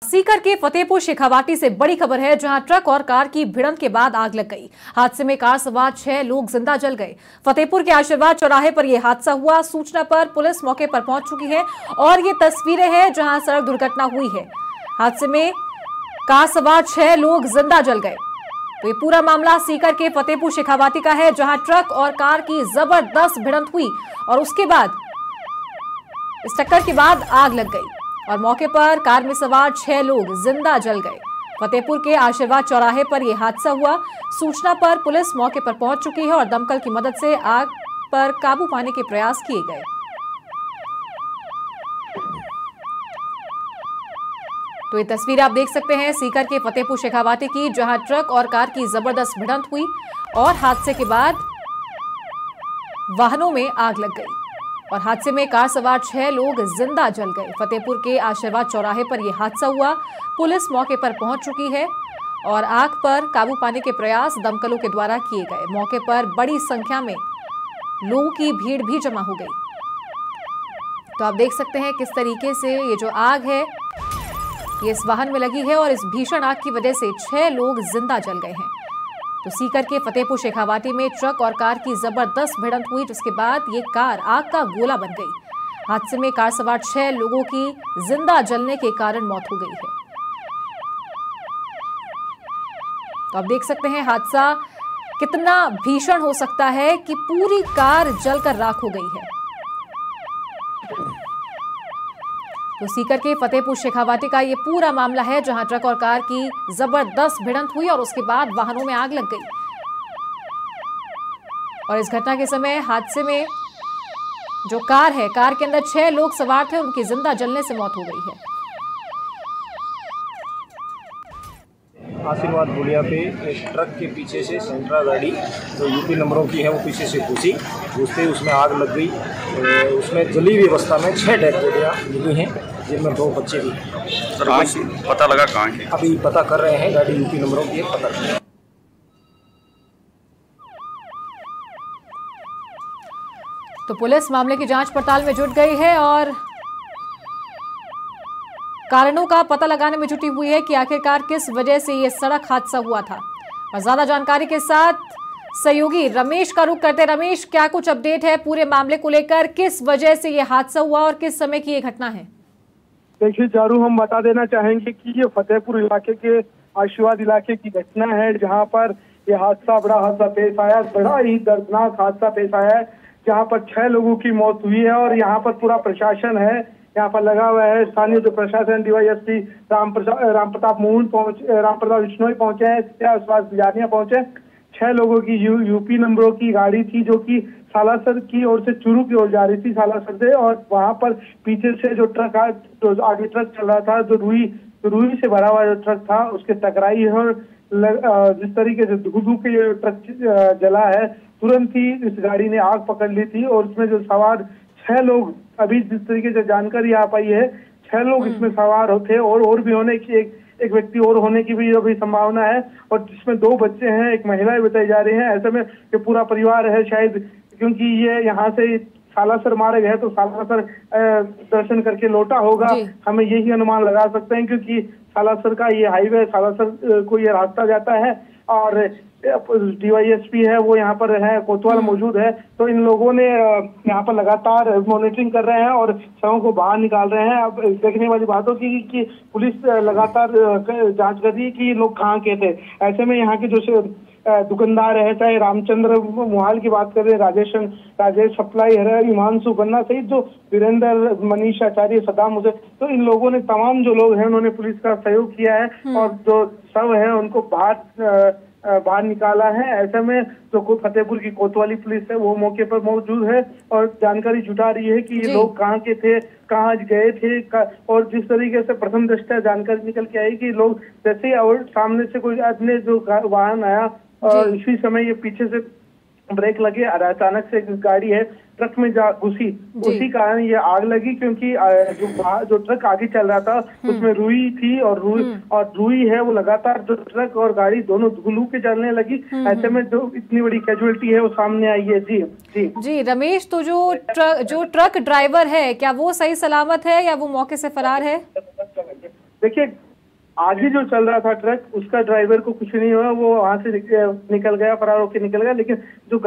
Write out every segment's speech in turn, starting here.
सीकर के फतेहपुर शेखावाटी से बड़ी खबर है, जहां ट्रक और कार की भिड़ंत के बाद आग लग गई। हादसे में कार सवार 6 लोग जिंदा जल गए। फतेहपुर के आशीर्वाद चौराहे पर यह हादसा हुआ। सूचना पर पुलिस मौके पर पहुंच चुकी है और ये तस्वीरें हैं जहां सड़क दुर्घटना हुई है। हादसे में कार सवार 6 लोग जिंदा जल गए। तो ये पूरा मामला सीकर के फतेहपुर शेखावाटी का है, जहां ट्रक और कार की जबरदस्त भिड़ंत हुई और उसके बाद इस टक्कर के बाद आग लग गई और मौके पर कार में सवार 6 लोग जिंदा जल गए। फतेहपुर के आशीर्वाद चौराहे पर यह हादसा हुआ। सूचना पर पुलिस मौके पर पहुंच चुकी है और दमकल की मदद से आग पर काबू पाने के प्रयास किए गए। तो ये तस्वीर आप देख सकते हैं सीकर के फतेहपुर शेखावाटी की, जहां ट्रक और कार की जबरदस्त भिड़ंत हुई और हादसे के बाद वाहनों में आग लग गई और हादसे में कार सवार 6 लोग जिंदा जल गए। फतेहपुर के आशीर्वाद चौराहे पर यह हादसा हुआ। पुलिस मौके पर पहुंच चुकी है और आग पर काबू पाने के प्रयास दमकलों के द्वारा किए गए। मौके पर बड़ी संख्या में लोगों की भीड़ भी जमा हो गई। तो आप देख सकते हैं किस तरीके से ये जो आग है ये इस वाहन में लगी है और इस भीषण आग की वजह से 6 लोग जिंदा जल गए हैं। तो सीकर के फतेहपुर शेखावाटी में ट्रक और कार की जबरदस्त भिड़ंत हुई, जिसके बाद ये कार आग का गोला बन गई। हादसे में कार सवार 6 लोगों की जिंदा जलने के कारण मौत हो गई है। तो आप देख सकते हैं हादसा कितना भीषण हो सकता है कि पूरी कार जलकर राख हो गई है। तो सीकर के फतेहपुर शेखावाटी का ये पूरा मामला है, जहां ट्रक और कार की जबरदस्त भिड़ंत हुई और उसके बाद वाहनों में आग लग गई और इस घटना के समय हादसे में जो कार है, कार के अंदर 6 लोग सवार थे, उनकी जिंदा जलने से मौत हो गई है। आशीर्वाद पुलिया पे एक ट्रक के पीछे से सेंट्रा गाड़ी जो यूपी नंबरों की है वो पीछे से घुसते उसमें आग लग गई। उसमें जली हुई अवस्था में 6 डेड बॉडियाँ मिली हैं, जिनमें 2 बच्चे भी। सर आज पता लगा कहाँ की? अभी पता कर रहे हैं, गाड़ी यूपी नंबरों की है, पता कर रहे हैं। तो पुलिस मामले की जांच पड़ताल में जुट गई है और कारणों का पता लगाने में जुटी हुई है कि आखिरकार किस वजह से यह सड़क हादसा हुआ था। और ज्यादा जानकारी के साथ सहयोगी रमेश का रुख करते। रमेश, क्या कुछ अपडेट है पूरे मामले को लेकर? किस वजह से यह हादसा हुआ और किस समय की यह घटना है? देखिए चारू, हम बता देना चाहेंगे कि ये फतेहपुर इलाके के आशीर्वाद इलाके की घटना है, जहां पर यह बड़ा हादसा पेश आया। बड़ा ही दर्दनाक हादसा पेश आया है, जहां पर 6 लोगों की मौत हुई है और यहाँ पर पूरा प्रशासन है, यहाँ पर लगा हुआ है। स्थानीय जो प्रशासन डीवाईएसपी राम प्रताप बिश्नोई पहुंचे हैं, बिजारिया पहुंचे। 6 लोगों की यूपी नंबरों की गाड़ी थी, जो कि सालासर की ओर से चूरू की ओर जा रही थी, सालासर से। और वहां पर पीछे से जो आगे ट्रक चल रहा था, जो रुई से भरा हुआ जो ट्रक था, उसके टकराई है और जिस तरीके से धू के ये ट्रक जला है, तुरंत ही इस गाड़ी ने आग पकड़ ली थी। और इसमें जो सवार 6 लोग, अभी जिस तरीके से जानकारी आ पाई है, 6 लोग इसमें सवार होते और भी होने की एक व्यक्ति और होने की भी अभी संभावना है। और जिसमें 2 बच्चे हैं, एक महिला बताई जा रही है। ऐसे में ये पूरा परिवार है शायद, क्योंकि ये यहाँ से सालासर मार्ग है तो सालासर दर्शन करके लौटा होगा। हमें यही अनुमान लगा सकते हैं, क्योंकि सालासर का ये हाईवे, सालासर को ये रास्ता जाता है और डीवाईएसपी है वो यहाँ पर है, कोतवाल मौजूद है। तो इन लोगों ने यहाँ पर लगातार मॉनिटरिंग कर रहे हैं और शवों को बाहर निकाल रहे हैं। अब देखने वाली बात होगी कि पुलिस लगातार जांच कर रही है कि ये लोग कहाँ के थे। ऐसे में यहाँ के जो दुकानदार है, चाहे रामचंद्र मोहाल की बात करें, राजेश सप्लाई है, हिमांशु बन्ना सहित जो वीरेंद्र, मनीष आचार्य, सदाम हुसैन, तो इन लोगों ने, तमाम जो लोग हैं, उन्होंने पुलिस का सहयोग किया है और जो शव है उनको बाहर निकाला है। ऐसे में जो फतेहपुर की कोतवाली पुलिस है वो मौके पर मौजूद है और जानकारी जुटा रही है कि ये लोग कहाँ के थे, कहाँ गए थे। और जिस तरीके से प्रथम दृष्टया जानकारी निकल के आई कि लोग जैसे और सामने से कोई अन्य जो वाहन आया और इसी समय ये पीछे से ब्रेक लगे, अचानक से एक गाड़ी है ट्रक में जा घुसी, उसी कारण ये आग लगी। क्योंकि जो ट्रक आगे चल रहा था उसमें रुई थी और रुई है वो लगातार जो ट्रक और गाड़ी दोनों धुलू के जलने लगी। ऐसे में जो इतनी बड़ी कैजुअलिटी है वो सामने आई है। जी जी जी रमेश, तो जो ट्रक ड्राइवर है, क्या वो सही सलामत है या वो मौके से फरार है? देखिए आगे जो चल रहा था ट्रक, उसका ड्राइवर को कुछ नहीं हुआ, वो वहां से निकल गया, फरार होकर निकल गया। लेकिन जो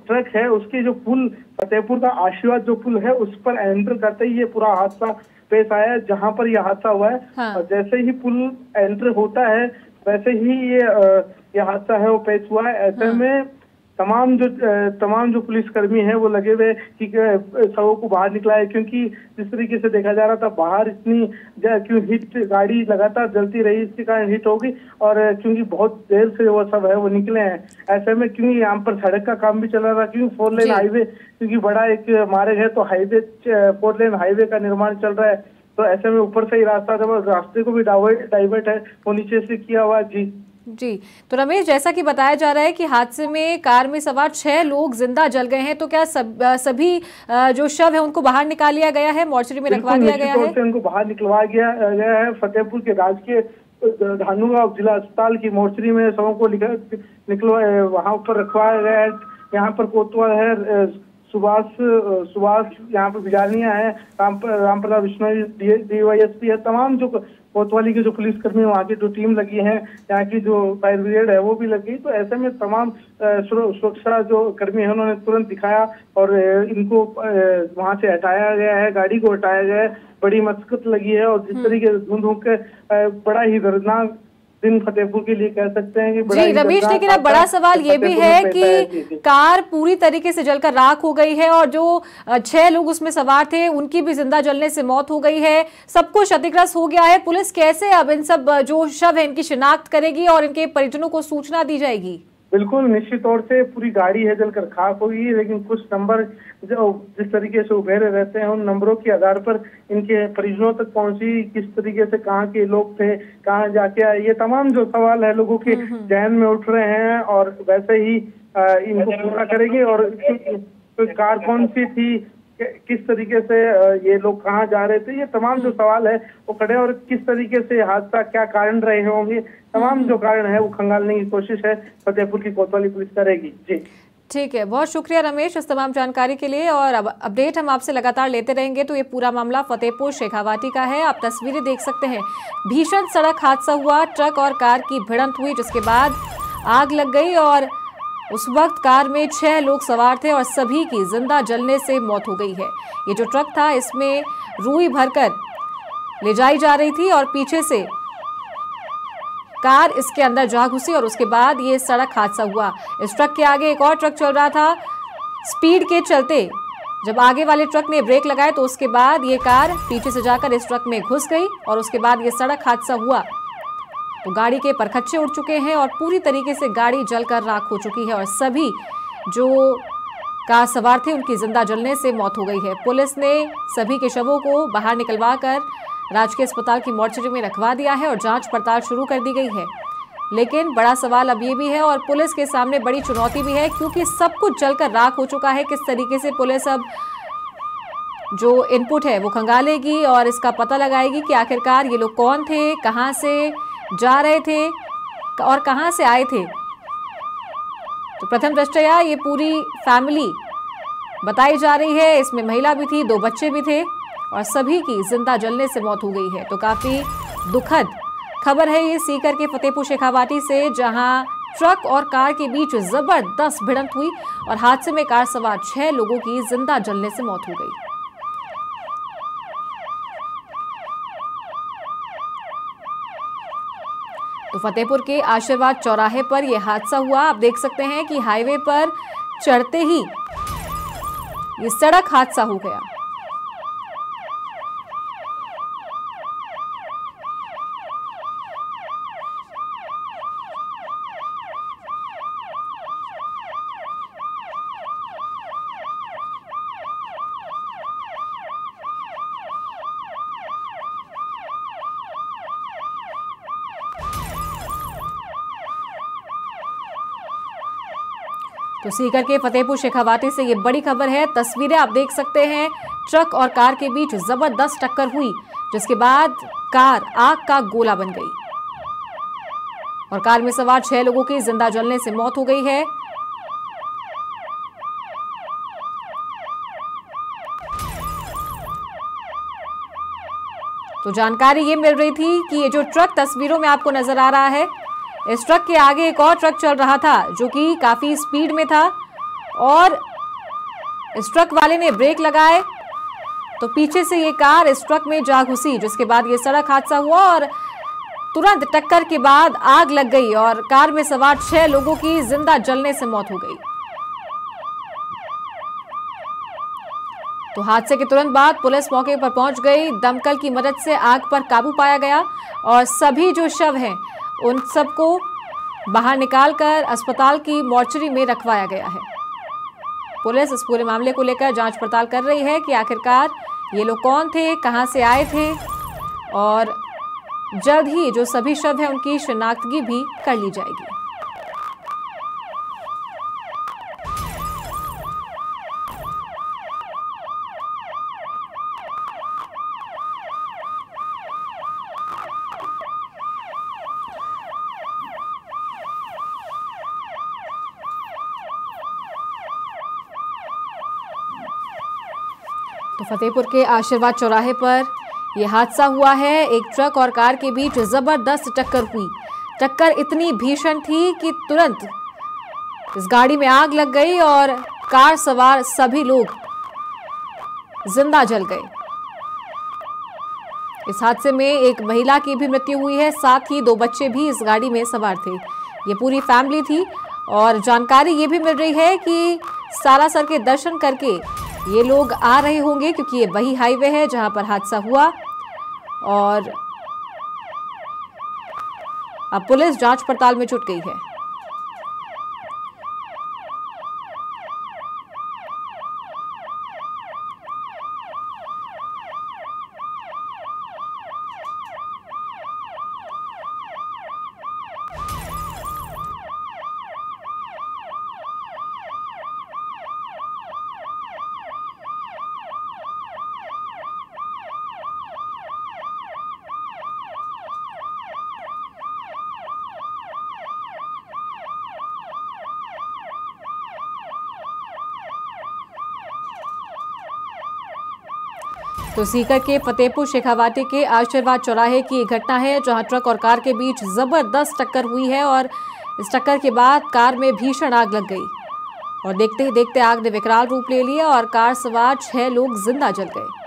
ट्रक है उसके जो पुल, फतेहपुर का आशीर्वाद जो पुल है, उस पर एंटर करते ही ये पूरा हादसा पेश आया जहां पर यह हादसा हुआ है। हाँ। और जैसे ही पुल एंटर होता है वैसे ही ये हादसा है वो पेश हुआ है। ऐसे में तमाम जो पुलिसकर्मी हैं वो लगे हुए कि शवों को बाहर निकला है, क्योंकि जिस तरीके से देखा जा रहा था बाहर इतनी क्यों हिट गाड़ी लगातार जलती रही, इसके कारण हिट होगी। और क्योंकि बहुत देर से वो सब है वो निकले हैं, ऐसे में क्योंकि यहाँ पर सड़क का काम भी चल रहा था, क्योंकि 4 लेन हाईवे, क्योंकि बड़ा एक मार्ग है तो हाईवे 4 लेन हाईवे का निर्माण चल रहा है, तो ऐसे में ऊपर से ही रास्ते को भी डाइवर्ट है वो नीचे से किया हुआ। जी, तो रमेश, जैसा कि बताया जा रहा है कि हादसे में कार में सवार 6 लोग जिंदा जल गए हैं, तो क्या सभी जो शव है उनको बाहर निकाल लिया गया है, मोर्चरी में रखवा दिया गया है? उनको बाहर निकलवा गया है। फतेहपुर के राजकीय धानुगांव जिला अस्पताल की मोर्चरी में शवों को निकलवा वहां पर रखवाया गया है। यहाँ पर कोतवाल है, सुभाष यहाँ पर बिजारनिया है, रामप्रताप विश्नोई DYSP है, तमाम जो कोतवाली के जो पुलिसकर्मी वहाँ की जो टीम लगी है, यहाँ की जो फायर ब्रिगेड है वो भी लगी। तो ऐसे में तमाम सुरक्षा जो कर्मी है उन्होंने तुरंत दिखाया और इनको वहाँ से हटाया गया है, गाड़ी को हटाया गया है। बड़ी मशक्कत लगी है और जिस तरीके से धुंध के बड़ा ही दर्दनाक दिन फतेहपुर के लिए कह सकते हैं कि जी रमेश, लेकिन अब बड़ा सवाल ये भी है कि कार पूरी तरीके से जलकर राख हो गई है और जो 6 लोग उसमें सवार थे उनकी भी जिंदा जलने से मौत हो गई है, सब कुछ क्षतिग्रस्त हो गया है। पुलिस कैसे अब इन सब जो शव है इनकी शिनाख्त करेगी और इनके परिजनों को सूचना दी जाएगी? बिल्कुल, निश्चित तौर से पूरी गाड़ी है जलकर खाक होगी, लेकिन कुछ नंबर जो जिस तरीके से उभेरे रहते हैं उन नंबरों के आधार पर इनके परिजनों तक पहुंची, किस तरीके से कहाँ के लोग थे, कहाँ जाके आए, ये तमाम जो सवाल है लोगों के जहन में उठ रहे हैं और वैसे ही इनको पूरा करेंगे। और कार कौन सी थी, किस तरीके से ये लोग कहाँ जा रहे थे, ये तमाम जो सवाल है वो खड़े, और किस तरीके से हादसा, क्या कारण रहे होंगे, तमाम जो कारण है वो खंगालने की कोशिश है फतेहपुर की कोतवाली पुलिस करेगी। जी ठीक है, बहुत शुक्रिया रमेश इस तमाम जानकारी के लिए, और अब अपडेट हम आपसे लगातार लेते रहेंगे। तो ये पूरा मामला फतेहपुर शेखावाटी का है, आप तस्वीरें देख सकते हैं। भीषण सड़क हादसा हुआ, ट्रक और कार की भिड़ंत हुई जिसके बाद आग लग गई और उस वक्त कार में 6 लोग सवार थे और सभी की जिंदा जलने से मौत हो गई है। ये जो ट्रक था इसमें रुई भरकर ले जाई जा रही थी और पीछे से कार इसके अंदर जा घुसी और उसके बाद ये सड़क हादसा हुआ। इस ट्रक के आगे एक और ट्रक चल रहा था, स्पीड के चलते जब आगे वाले ट्रक ने ब्रेक लगाए तो उसके बाद ये कार पीछे से जाकर इस ट्रक में घुस गई और उसके बाद ये सड़क हादसा हुआ। तो गाड़ी के परखच्चे उड़ चुके हैं और पूरी तरीके से गाड़ी जलकर राख हो चुकी है और सभी जो कार सवार थे उनकी जिंदा जलने से मौत हो गई है। पुलिस ने सभी के शवों को बाहर निकलवाकर राजकीय अस्पताल की मोर्चरी में रखवा दिया है और जांच पड़ताल शुरू कर दी गई है। लेकिन बड़ा सवाल अब ये भी है और पुलिस के सामने बड़ी चुनौती भी है, क्योंकि सब कुछ जलकर राख हो चुका है। किस तरीके से पुलिस अब जो इनपुट है वो खंगालेगी और इसका पता लगाएगी कि आखिरकार ये लोग कौन थे, कहां से जा रहे थे और कहां से आए थे। तो प्रथम दृष्टया ये पूरी फैमिली बताई जा रही है, इसमें महिला भी थी, 2 बच्चे भी थे और सभी की जिंदा जलने से मौत हो गई है। तो काफी दुखद खबर है ये सीकर के फतेहपुर शेखावाटी से, जहां ट्रक और कार के बीच जबरदस्त भिड़ंत हुई और हादसे में कार सवार 6 लोगों की जिंदा जलने से मौत हो गई। तो फतेहपुर के आशीर्वाद चौराहे पर यह हादसा हुआ। आप देख सकते हैं कि हाईवे पर चढ़ते ही ये सड़क हादसा हो गया। तो सीकर के फतेहपुर शेखावाटी से ये बड़ी खबर है। तस्वीरें आप देख सकते हैं, ट्रक और कार के बीच जबरदस्त टक्कर हुई जिसके बाद कार आग का गोला बन गई और कार में सवार 6 लोगों की जिंदा जलने से मौत हो गई है। तो जानकारी ये मिल रही थी कि ये जो ट्रक तस्वीरों में आपको नजर आ रहा है, इस ट्रक के आगे एक और ट्रक चल रहा था जो कि काफी स्पीड में था और इस ट्रक वाले ने ब्रेक लगाए तो पीछे से ये कार इस ट्रक में जा घुसी, जिसके बाद ये सड़क हादसा हुआ और तुरंत टक्कर के बाद आग लग गई और कार में सवार 6 लोगों की जिंदा जलने से मौत हो गई। तो हादसे के तुरंत बाद पुलिस मौके पर पहुंच गई। दमकल की मदद से आग पर काबू पाया गया और सभी जो शव हैं उन सबको बाहर निकालकर अस्पताल की मॉर्चरी में रखवाया गया है। पुलिस इस पूरे मामले को लेकर जांच पड़ताल कर रही है कि आखिरकार ये लोग कौन थे, कहां से आए थे और जल्द ही जो सभी शव हैं उनकी शिनाख्तगी भी कर ली जाएगी। तो फतेहपुर के आशीर्वाद चौराहे पर यह हादसा हुआ है। एक ट्रक और कार के बीच जबरदस्त टक्कर हुई। टक्कर इतनी भीषण थी कि तुरंत इस गाड़ी में आग लग गई और कार सवार सभी लोग जिंदा जल गए। इस हादसे में एक महिला की भी मृत्यु हुई है, साथ ही 2 बच्चे भी इस गाड़ी में सवार थे। ये पूरी फैमिली थी और जानकारी ये भी मिल रही है कि सालासर के दर्शन करके ये लोग आ रहे होंगे क्योंकि ये वही हाईवे है जहां पर हादसा हुआ और अब पुलिस जांच पड़ताल में जुट गई है। तो सीकर के फतेहपुर शेखावाटी के आशीर्वाद चौराहे की घटना है जहां ट्रक और कार के बीच जबरदस्त टक्कर हुई है और इस टक्कर के बाद कार में भीषण आग लग गई और देखते ही देखते आग ने विकराल रूप ले लिया और कार सवार 6 लोग जिंदा जल गए।